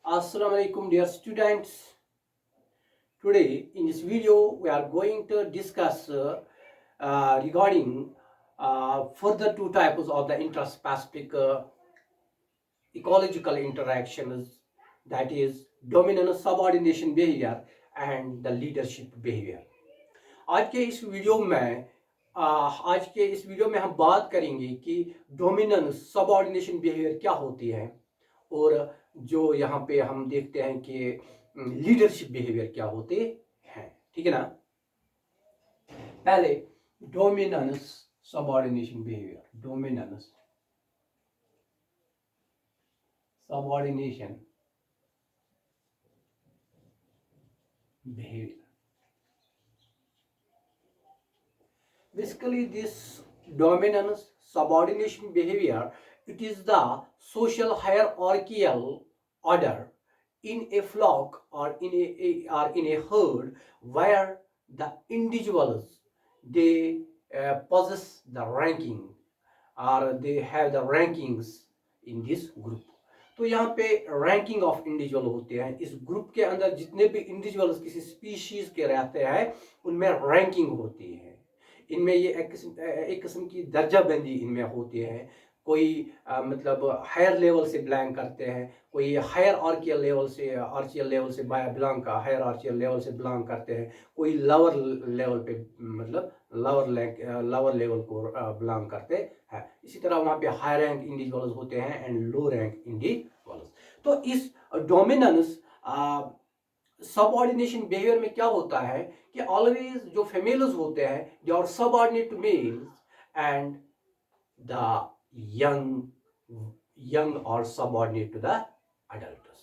Assalamu alaikum dear students. Today in this video we are going to discuss regarding further two types of the interspecific ecological interactions, that is dominant subordination behavior and the leadership behavior. आज के इस video में हम बात करेंगे कि dominance subordination behaviour क्या होती है और जो यहाँ पे हम देखते हैं कि लीडरशिप बिहेवियर क्या होते हैं। ठीक है ना। पहले dominance subordination behaviour, dominance subordination behavior. Basically, this dominance subordination behavior, it is the social hierarchical order in a flock or in a herd where the individuals they possess the ranking or they have the rankings in this group. तो यहाँ पे ranking of individual होते हैं। इस group के अंदर जितने भी इंडिविजुअल्स किसी स्पीशीज के रहते हैं उनमें रैंकिंग होती है। इनमें ये एक किस्म की दर्जाबंदी इनमें होती है। कोई मतलब हायर लेवल से बिलोंग करते हैं, कोई हायर आर्कियल लेवल से हायर आर्कियल लेवल से बिलोंग करते हैं, कोई लोअर लेवल पे मतलब लोअर लेवल को बिलोंग करते हैं। इसी तरह वहाँ पे हाई रैंक इंडिविजुअल्स होते हैं एंड लो रैंक इंडिविजुअल्स। तो इस डोमिनेंस सबऑर्डिनेशन बिहेवियर में क्या होता है कि ऑलवेज जो फीमेल्स होते हैं they are subordinate to males and the young or subordinate to the adults.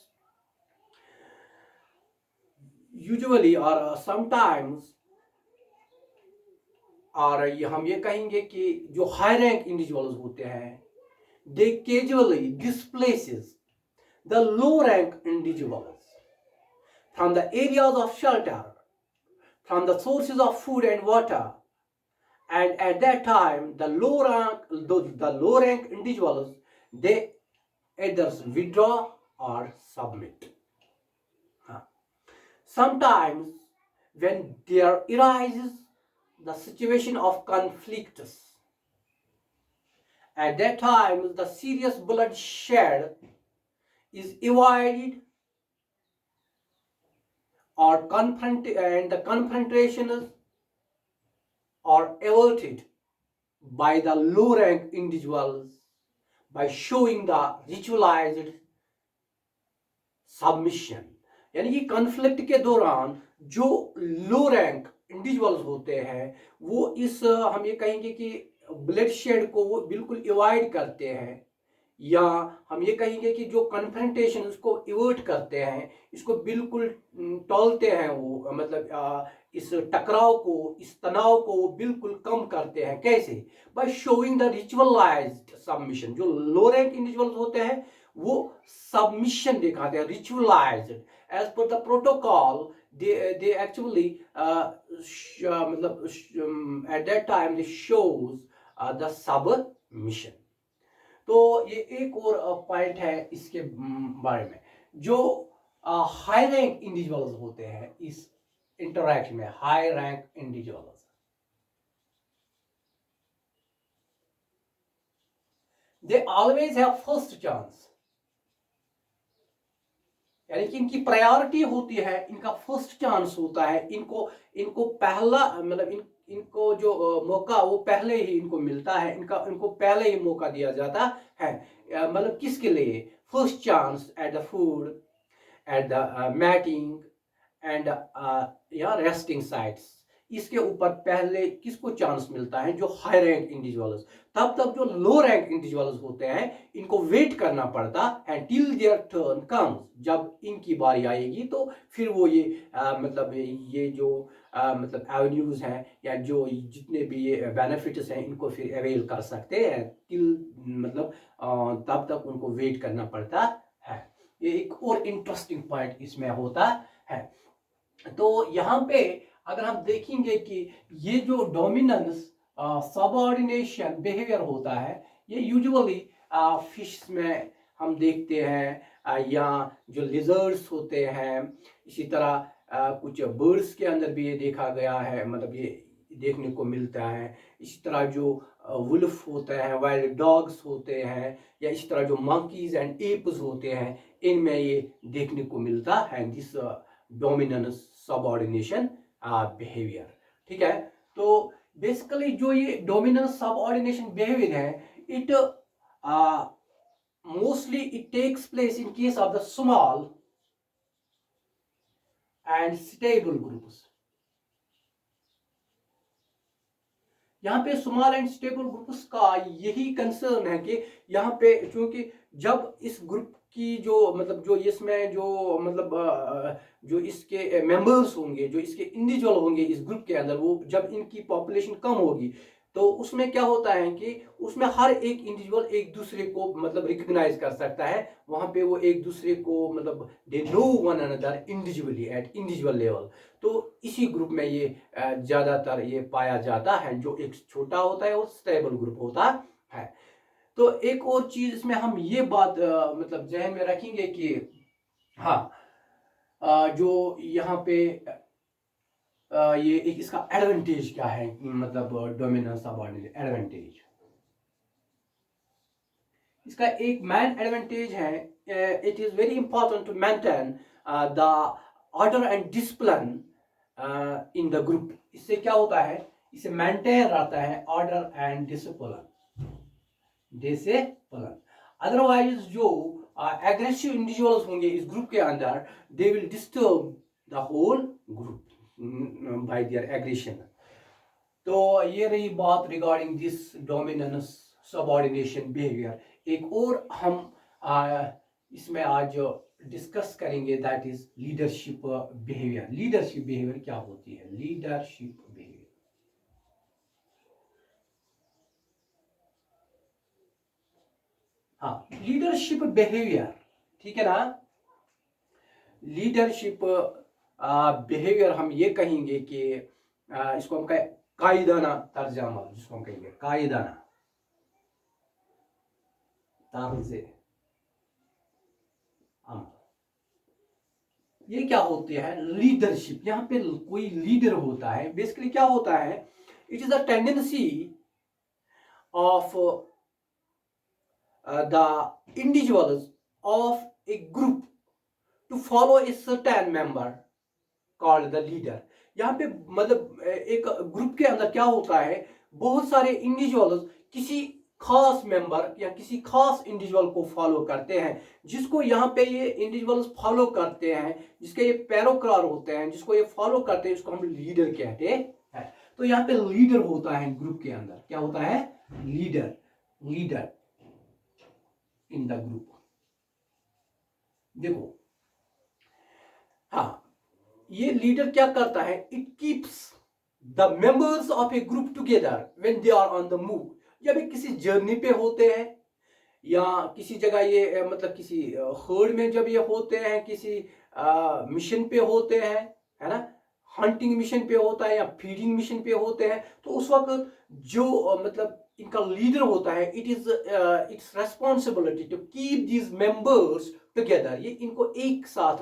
Usually or sometimes और हम ये कहेंगे कि जो हाई रैंक इंडिविजुअल्स होते हैं they casually displaces the low rank individuals from the areas of shelter, from the sources of food and water, and at that time the low rank individuals they either withdraw or submit. Sometimes when there arises the situation of conflicts, at that time the serious bloodshed is avoided or the confrontations are averted by the low rank individuals by showing the ritualized submission. यानी कि conflict के दौरान जो low rank individuals होते हैं वो इस हम ये कहेंगे कि ब्लड शेड को वो बिल्कुल अवॉइड करते हैं, या हम ये कहेंगे कि जो कन्फ्रंटेशन उसको इवर्ट करते हैं, इसको बिल्कुल टॉलते हैं। वो मतलब इस टकराव को, इस तनाव को वो बिल्कुल कम करते हैं। कैसे? By showing the ritualized submission. जो लो रैंक इंडिविजुअल्स होते हैं वो सबमिशन दिखाते हैं, ritualized as per the protocol. They actually मतलब at that time they shows the submission. तो ये एक और पॉइंट है इसके बारे में। जो हाई रैंक इंडिविजुअल्स होते हैं इस इंटरैक्शन में, high rank individuals they always have first chance, यानी कि इनकी प्रायोरिटी होती है, इनका फर्स्ट चांस होता है। इनको पहला मतलब इनको जो मौका वो पहले ही इनको मिलता है, इनको पहले ही मौका दिया जाता है। मतलब किसके लिए? First chance at the food, at the matting and या रेस्टिंग साइट्स। इसके ऊपर पहले किसको चांस मिलता है? जो हाई रैंक इंडिविजुअल्स। तब तक जो लो रैंक इंडिविजुअल्स होते हैं इनको वेट करना पड़ता है टिल देयर टर्न कम्स। जब इनकी बारी आएगी तो फिर वो ये मतलब ये जो मतलब एवेन्यूज हैं या जो जितने भी ये बेनिफिट्स हैं इनको फिर अवेल कर सकते हैं। टिल मतलब तब तक उनको वेट करना पड़ता है। ये एक और इंटरेस्टिंग पॉइंट इसमें होता है। तो यहाँ पे अगर हम देखेंगे कि ये जो डोमिनेंस सबऑर्डिनेशन बिहेवियर होता है ये यूजुअली फिश में हम देखते हैं, या जो लिजर्ड्स होते हैं, इसी तरह कुछ बर्ड्स के अंदर भी ये देखा गया है, मतलब ये देखने को मिलता है। इसी तरह जो वुल्फ होते हैं, वाइल्ड डॉग्स होते हैं, या इस तरह जो मंकीज एंड एप्स होते हैं, इनमें ये देखने को मिलता है दिस डोमिनेंस सबऑर्डिनेशन बिहेवियर। ठीक है, तो बेसिकली जो ये डोमिनेंस सबऑर्डिनेशन बिहेवियर है, it mostly it takes place in case of the small and stable groups। यहाँ पे स्मॉल एंड स्टेबल ग्रुप्स का यही कंसर्न है कि यहाँ पे क्योंकि जब इस ग्रुप की जो मतलब जो इसमें जो मतलब जो इसके मेंबर्स होंगे, जो इसके इंडिविजुअल होंगे इस ग्रुप के अंदर, वो जब इनकी पॉपुलेशन कम होगी तो उसमें क्या होता है कि उसमें हर एक इंडिविजुअल एक दूसरे को मतलब रिकॉग्नाइज कर सकता है। वहां पे वो एक दूसरे को मतलब they know one another individually eight individual level. तो इसी ग्रुप में ये ज्यादातर ये पाया जाता है, जो एक छोटा होता है और स्टेबल ग्रुप होता है। तो एक और चीज इसमें हम ये बात मतलब जहन में रखेंगे कि हाँ, जो यहाँ पे ये एक इसका एडवांटेज क्या है, मतलब डोमिनेंस सबऑर्डिनेट एडवांटेज। इसका एक मेन एडवांटेज है, it is very important to maintain the order and discipline in the group. इससे क्या होता है, इसे मेंटेन रहता है ऑर्डर एंड डिसिप्लिन। अदरवाइज जो एग्रेसिव इंडिविजुअल्स होंगे इस ग्रुप के अंदर, they will disturb the whole group by their aggression. तो ये रही बात regarding this dominance subordination behaviour. एक और हम इसमें आज डिस्कस करेंगे, that is leadership behaviour. Leadership behaviour क्या होती है? लीडरशिप बिहेवियर, हाँ, लीडरशिप बिहेवियर, ठीक है ना। लीडरशिप बिहेवियर हम ये कहेंगे कि इसको हम कहें कायदाना तर्जमा, जिसको हम कहेंगे कायदाना तर्ज अमल। ये क्या होती है? लीडरशिप। यहाँ पे कोई लीडर होता है, बेसिकली क्या होता है, it is a tendency of the individuals of a group to follow a certain member called the leader। यहाँ पे मतलब एक ग्रुप के अंदर क्या होता है, बहुत सारे इंडिविजुअल्स किसी खास मेंबर या किसी खास इंडिविजुअल को फॉलो करते हैं, जिसको यहाँ पे ये इंडिविजुअल्स फॉलो करते हैं, जिसके ये पैरोकार होते हैं, जिसको ये फॉलो करते हैं, उसको हम लीडर कहते हैं। तो यहाँ पे लीडर होता है ग्रुप के अंदर, क्या होता है? Leader, leader in the group. देखो, हाँ, ये लीडर क्या करता है? It keeps the members of a group together when they are on the move. जब ये किसी जर्नी पे होते हैं या किसी जगह ये मतलब किसी हर्ड में जब ये होते हैं, किसी मिशन पे होते हैं, है ना, हंटिंग मिशन पे होता है या फीडिंग मिशन पे होते हैं, तो उस वक्त जो मतलब इनका लीडर होता है, it is its responsibility to keep these members together. ये इनको एक साथ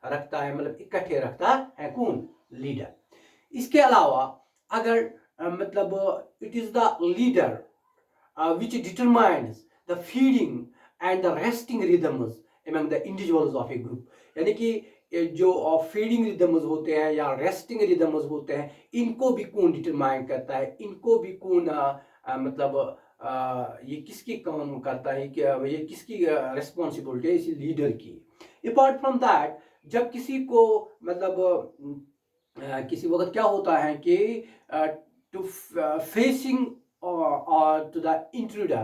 रखता है, मतलब इकट्ठे रखता है। कौन? लीडर। इसके अलावा अगर मतलब it is the leader which determines the feeding and the resting rhythms among the individuals of a group। यानी कि जो फीडिंग रिदम्स होते हैं या रेस्टिंग रिदम्स होते हैं, इनको भी कौन डिटरमाइन करता है? इनको भी कौन मतलब ये किसकी काम करता है, कि ये किसकी रिस्पॉन्सिबिलिटी है? इसी लीडर की। अपार्ट फ्रॉम दैट, जब किसी को मतलब किसी वक्त क्या होता है कि to facing or to the intruder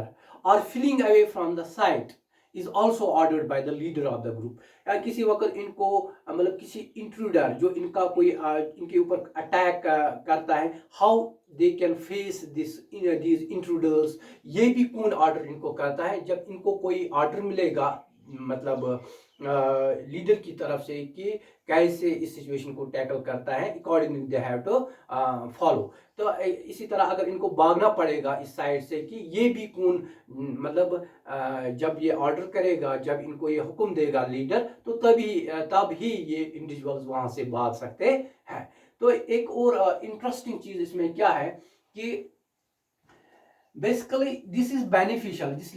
or feeling away from the site is also ordered by the leader of the group। या किसी वक्त इनको मतलब किसी इंट्रूडर जो इनका कोई इनके ऊपर अटैक करता है, how they can face this these intruders, ये भी कौन ऑर्डर इनको करता है? जब इनको कोई ऑर्डर मिलेगा मतलब लीडर की तरफ से कि कैसे इस सिचुएशन को टैकल करता है, accordingly they have to follow. तो इसी तरह अगर इनको भागना पड़ेगा इस साइड से कि ये भी कौन, मतलब जब ये ऑर्डर करेगा, जब इनको ये हुक्म देगा लीडर, तो तब ही ये इंडिविजुअल्स वहां से भाग सकते हैं। तो एक और इंटरेस्टिंग चीज इसमें क्या है कि basically this is beneficial, this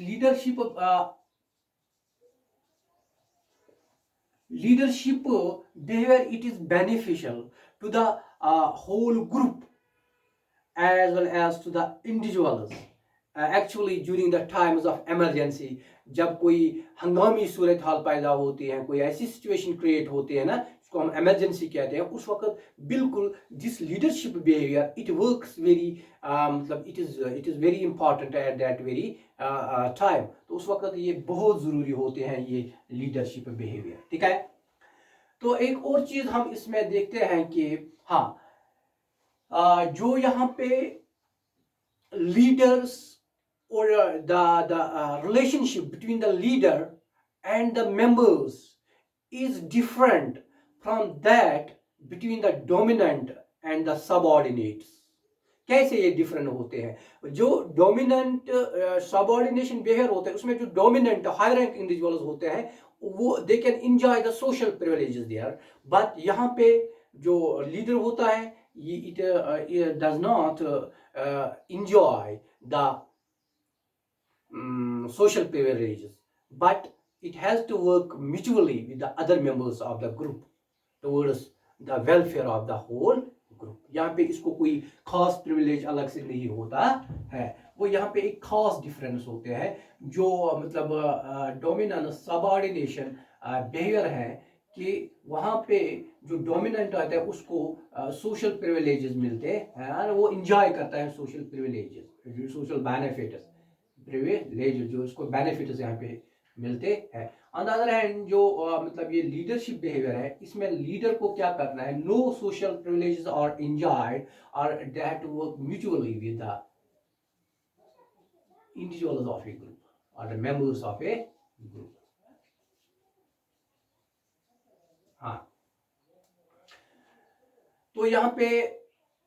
leadership behavior, it is beneficial to the whole group as well as to the individuals, actually during the times of emergency, जब कोई हंगामी सूरत हाल पैदा होती है, कोई ऐसी सिचुएशन क्रिएट होती है ना, इसको हम इमरजेंसी कहते हैं, उस वक्त बिल्कुल this leadership behaviour it works very, मतलब it is very important at that very time. तो उस वक्त ये बहुत ज़रूरी होते हैं ये लीडरशिप बिहेवियर, ठीक है। तो एक और चीज़ हम इसमें देखते हैं कि हाँ, जो यहाँ पे leaders or the relationship between the leader and the members is different from that between the dominant and the subordinates. कैसे ये डिफरेंट होते हैं? जो डोमिनेंट सबऑर्डिनेशन बिहेवियर होता है उसमें जो डोमिनेंट हाई रैंक इंडिविजुअल्स होते हैं वो they can enjoy the social privileges there, but यहाँ पे जो लीडर होता है it does not enjoy the social privileges, but it has to work mutually with the other members of the group towards the welfare of the whole group. यहाँ पे इसको कोई खास प्रिविलेज अलग से नहीं होता है, वो यहाँ पे एक खास डिफरेंस होते हैं। जो मतलब डोमिनेंट सबऑर्डिनेशन बिहेवियर है कि वहाँ पे जो डोमिनेंट आता है उसको सोशल प्रिविलेजेस मिलते हैं, वो इंजॉय करता है social privileges, social benefits, privilege जो उसको बेनिफिट्स यहाँ पे मिलते हैं। ऑन द अदर हैंड जो मतलब ये लीडरशिप बिहेवियर है, इसमें लीडर को क्या करना है, no social privileges are enjoyed और that work mutually with the individuals of a group और the members of a group. हाँ, तो यहाँ पे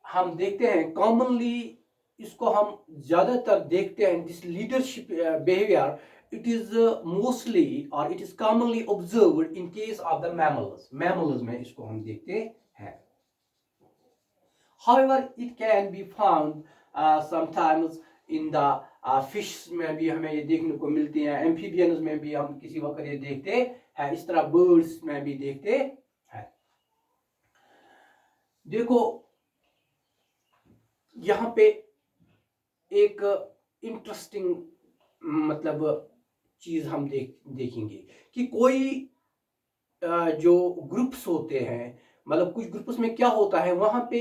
हम देखते हैं कॉमनली इसको हम ज्यादातर देखते हैं, this leadership behaviour it is mostly or it is commonly observed in case of the mammals में इसको हम देखते हैं। however it can be found sometimes in the fish में भी हमें ये देखने को मिलती हैं, amphibians में भी हम किसी वक्त ये देखते हैं, इस तरह birds में भी देखते हैं। देखो यहाँ पे एक इंटरेस्टिंग मतलब चीज हम देखेंगे कि कोई जो ग्रुप्स होते हैं, मतलब कुछ ग्रुप्स में क्या होता है, वहां पे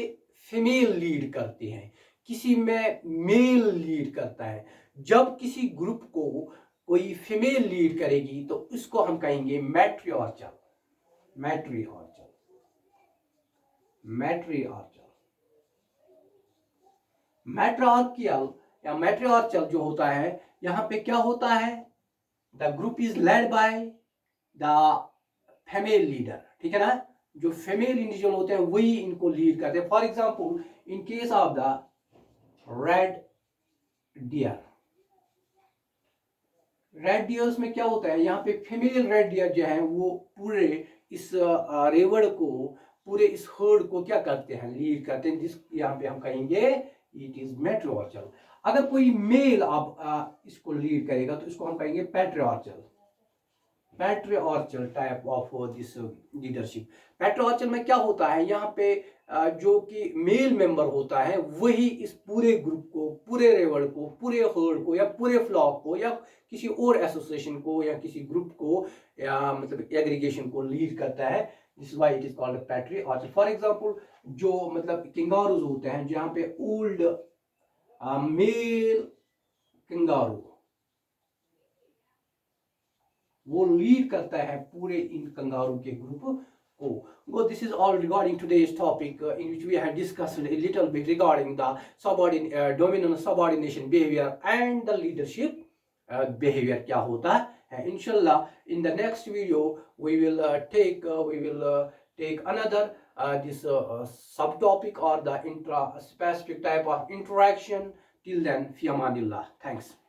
फीमेल लीड करती हैं, किसी में मेल लीड करता है। जब किसी ग्रुप को कोई फीमेल लीड करेगी तो इसको हम कहेंगे मैट्रिआर्चल, मैट्रिआर्चल, मैट्रिआर्चल। मैट्रिआर्कियल या मैट्रिआर्चल जो होता है, यहाँ पे क्या होता है, the group is led by the female leader, ठीक है ना। जो फीमेल इंडिविजुअल होते हैं वही इनको लीड करते हैं। For example in case of the red deer, red deers में क्या होता है, यहाँ पे फीमेल रेड डियर जो है वो पूरे इस रेवड़ को, पूरे इस हर्ड को क्या करते हैं, लीड करते हैं, जिस यहाँ पे हम कहेंगे इट इज मैट्रिआर्चल। अगर कोई मेल आप इसको लीड करेगा तो इसको हम कहेंगे पैट्रिआर्चल, पैट्रिआर्चल टाइप ऑफ दिस लीडरशिप। पैट्रिआर्चल में क्या होता है, यहाँ पे जो कि मेल मेंबर होता है वही इस पूरे ग्रुप को, पूरे रेवड़ को, पूरे हर्ड को या पूरे फ्लॉक को या किसी और एसोसिएशन को या किसी ग्रुप को या मतलब एग्रीगेशन को लीड करता है। This is why it is called patriarchal. For example जो मतलब किंगारूज होते हैं, जहाँ पे ओल्ड मेल कंगारू वो लीड करता है पूरे इन कंगारू के ग्रुप को। This is all regarding today's topic in which we have discussed a little bit regarding the dominant subordination behavior and the leadership behaviour क्या होता है. इंशाल्लाह in the next video we will take another this subtopic or the intra specific type of interaction. Till then, fi amanillah. Thanks.